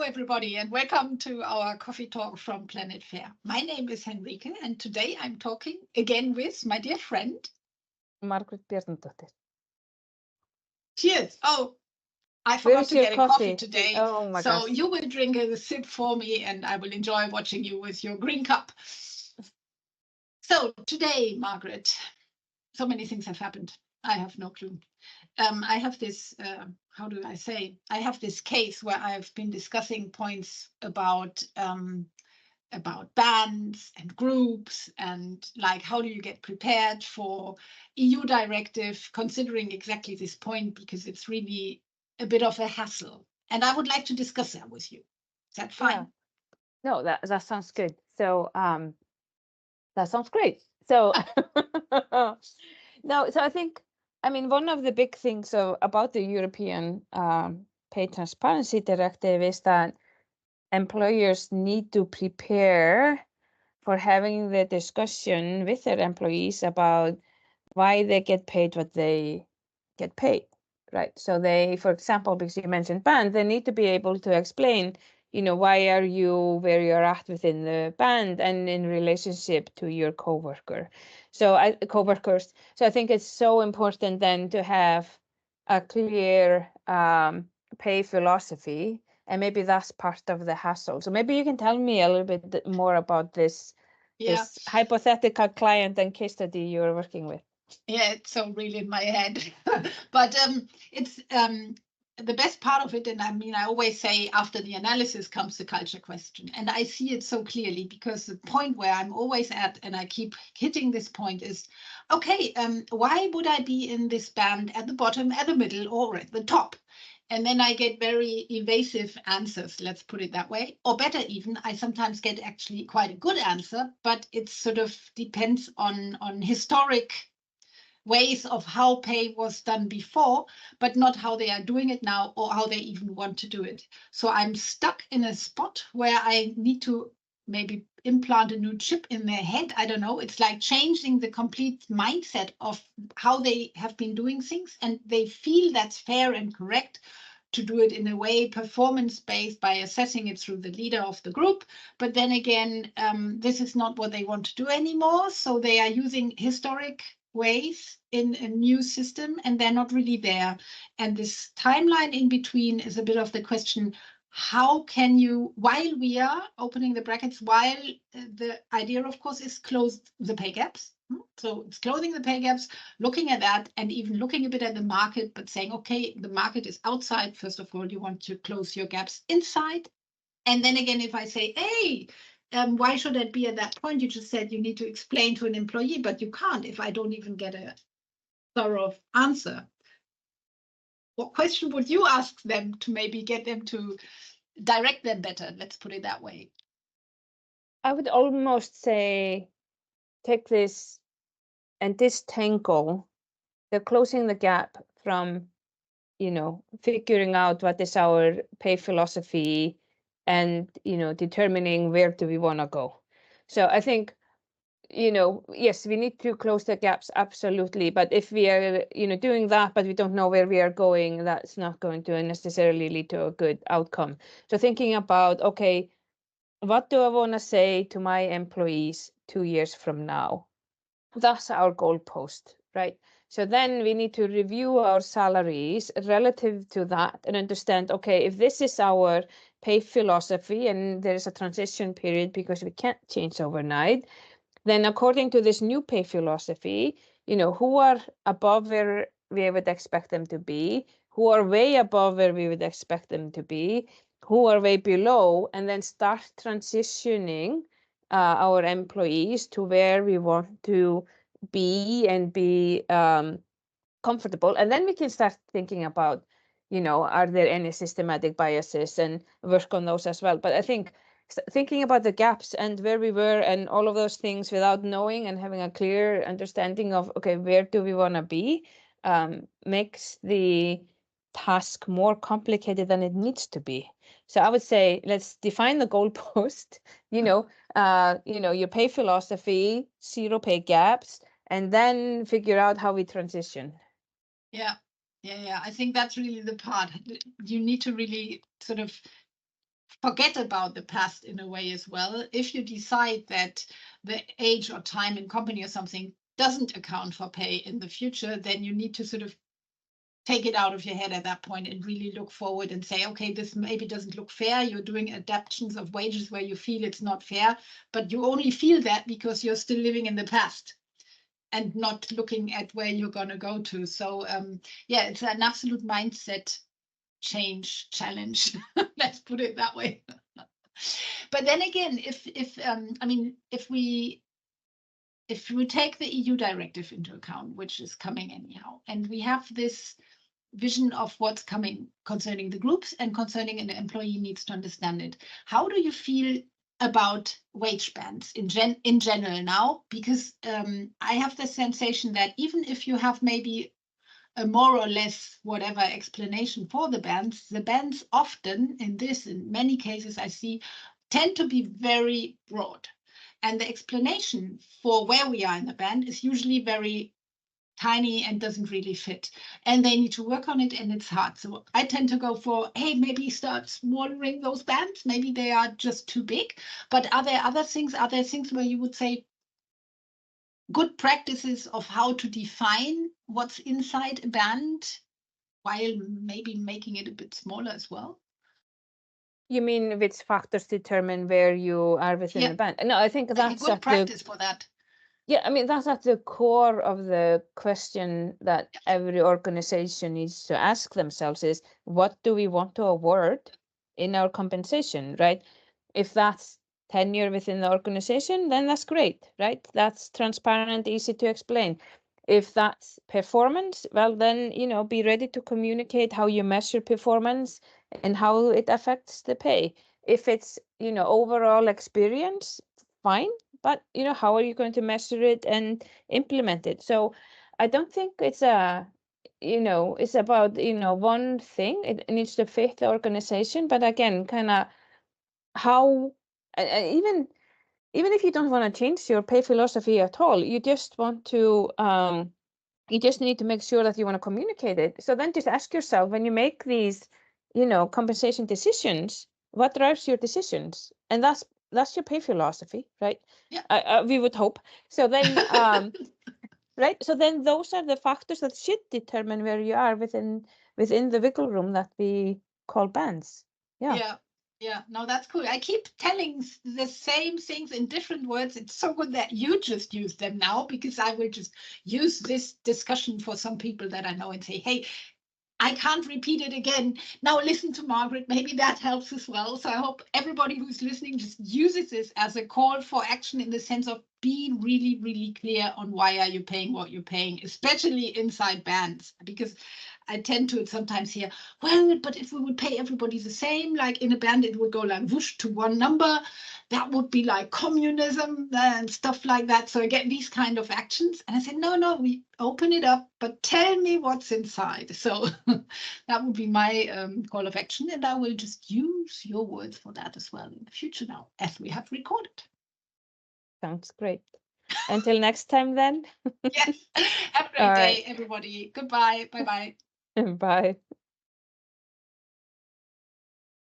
everybody, and welcome to our coffee talk from Planet Fair. My name is Henrike, and today I'm talking again with my dear friend Margrét Bjarnadóttir. Cheers. Oh, I forgot to get a coffee today. Oh my gosh. So you will drink a sip for me, and I will enjoy watching you with your green cup. So today, Margrét, so many things have happened. I have no clue. I have this, how do I say? I have this case where I've been discussing points about bands and groups and like how do you get prepared for EU directive, considering exactly this point, because it's really a bit of a hassle. And I would like to discuss that with you. Is that fine? Yeah. No, that sounds good. So that sounds great. So no, so I mean, one of the big things about the European Pay Transparency Directive is that employers need to prepare for having the discussion with their employees about why they get paid what they get paid, right? So they, for example, because you mentioned band, they need to be able to explain, why are you where you're at within the band and in relationship to your coworkers. So I think it's so important then to have a clear pay philosophy, and maybe that's part of the hassle. So maybe you can tell me a little bit more about this hypothetical client and case study you're working with. Yeah, it's so really in my head. But it's the best part of it, and I mean, I always say after the analysis comes the culture question. And I see it so clearly because the point where I'm always at, and I keep hitting this point, is, okay, why would I be in this band at the bottom, at the middle, or at the top? And then I get very evasive answers, let's put it that way. Or better even, I sometimes get actually quite a good answer, but it sort of depends on historic ways of how pay was done before, but not how they are doing it now or how they even want to do it. So I'm stuck in a spot where I need to maybe implant a new chip in their head. I don't know. It's like changing the complete mindset of how they have been doing things, and they feel that's fair and correct to do it in a way performance-based by assessing it through the leader of the group. But then again, this is not what they want to do anymore. So they are using historic ways in a new system, and they're not really there. And this timeline in between is a bit of the question, how can you, while we are opening the brackets, while the idea, of course, is close the pay gaps. So it's closing the pay gaps, looking at that, and even looking a bit at the market, but saying, okay, the market is outside. First of all, you want to close your gaps inside. And then again, if I say, hey, why should it be at that point? You just said you need to explain to an employee, but you can't if I don't even get a thorough answer. What question would you ask them to maybe get them to direct them better? Let's put it that way. I would almost say, take this and disentangle the closing the gap from, figuring out what is our pay philosophy and, determining where do we want to go. So I think, yes, we need to close the gaps, absolutely. But if we are, doing that, but we don't know where we are going, that's not going to necessarily lead to a good outcome. So thinking about, okay, what do I want to say to my employees 2 years from now? That's our goalpost, right? So then we need to review our salaries relative to that and understand, okay, if this is our pay philosophy and there is a transition period because we can't change overnight, then according to this new pay philosophy, who are above where we would expect them to be, who are way above where we would expect them to be, who are way below, and then start transitioning our employees to where we want to be and be comfortable. And then we can start thinking about, are there any systematic biases and work on those as well. But I think thinking about the gaps and where we were and all of those things without knowing and having a clear understanding of, okay, where do we want to be, makes the task more complicated than it needs to be. So I would say, let's define the goalpost, your pay philosophy, 0 pay gaps, and then figure out how we transition. Yeah. I think that's really the part. You need to really sort of forget about the past in a way as well. If you decide that the age or time in company or something doesn't account for pay in the future, then you need to sort of take it out of your head at that point and really look forward and say, okay, this maybe doesn't look fair. You're doing adaptations of wages where you feel it's not fair, but you only feel that because you're still living in the past and not looking at where you're going to go to. So yeah, it's an absolute mindset change challenge. Let's put it that way. But then again, if we take the EU directive into account, which is coming anyhow, and we have this vision of what's coming concerning the groups and concerning an employee needs to understand it. How do you feel about wage bands in general now? Because I have the sensation that even if you have maybe a more or less whatever explanation for the bands often in many cases I see tend to be very broad. And the explanation for where we are in the band is usually very tiny and doesn't really fit. And they need to work on it and it's hard. So I tend to go for, hey, maybe start smaller those bands. Maybe they are just too big. But are there other things? Are there things where you would say, good practices of how to define what's inside a band while maybe making it a bit smaller as well? You mean which factors determine where you are within the band? No, I think that's a good practice for that. Yeah, I mean, that's at the core of the question that every organization needs to ask themselves is, what do we want to award in our compensation, right? If that's tenure within the organization, then that's great, right? That's transparent, easy to explain. If that's performance, well, then, be ready to communicate how you measure performance and how it affects the pay. If it's, overall experience, fine. But, how are you going to measure it and implement it? So I don't think it's it's about, one thing. It needs to fit the organization. But again, kind of how, even if you don't want to change your pay philosophy at all, you just want to, you just need to make sure that you want to communicate it. So then just ask yourself, when you make these, compensation decisions, what drives your decisions? And that's your pay philosophy, right? Yeah. We would hope. So then, right. So then those are the factors that should determine where you are within the wiggle room that we call bands. Yeah. Yeah, no, that's cool. I keep telling the same things in different words. It's so good that you just use them now, because I will just use this discussion for some people that I know and say, hey, I can't repeat it again. Now listen to Margrét. Maybe that helps as well. So I hope everybody who's listening just uses this as a call for action, in the sense of be really, really clear on why are you paying what you're paying, especially inside bands, because I tend to sometimes hear, well, but if we would pay everybody the same, like in a band, it would go like whoosh to one number. That would be like communism and stuff like that. So I get these kind of actions. And I said, no, we open it up, but tell me what's inside. So that would be my call of action. And I will just use your words for that as well in the future now, as we have recorded. Sounds great. Until next time then. Yes. Have a great day, everybody. Goodbye. Bye-bye. Bye.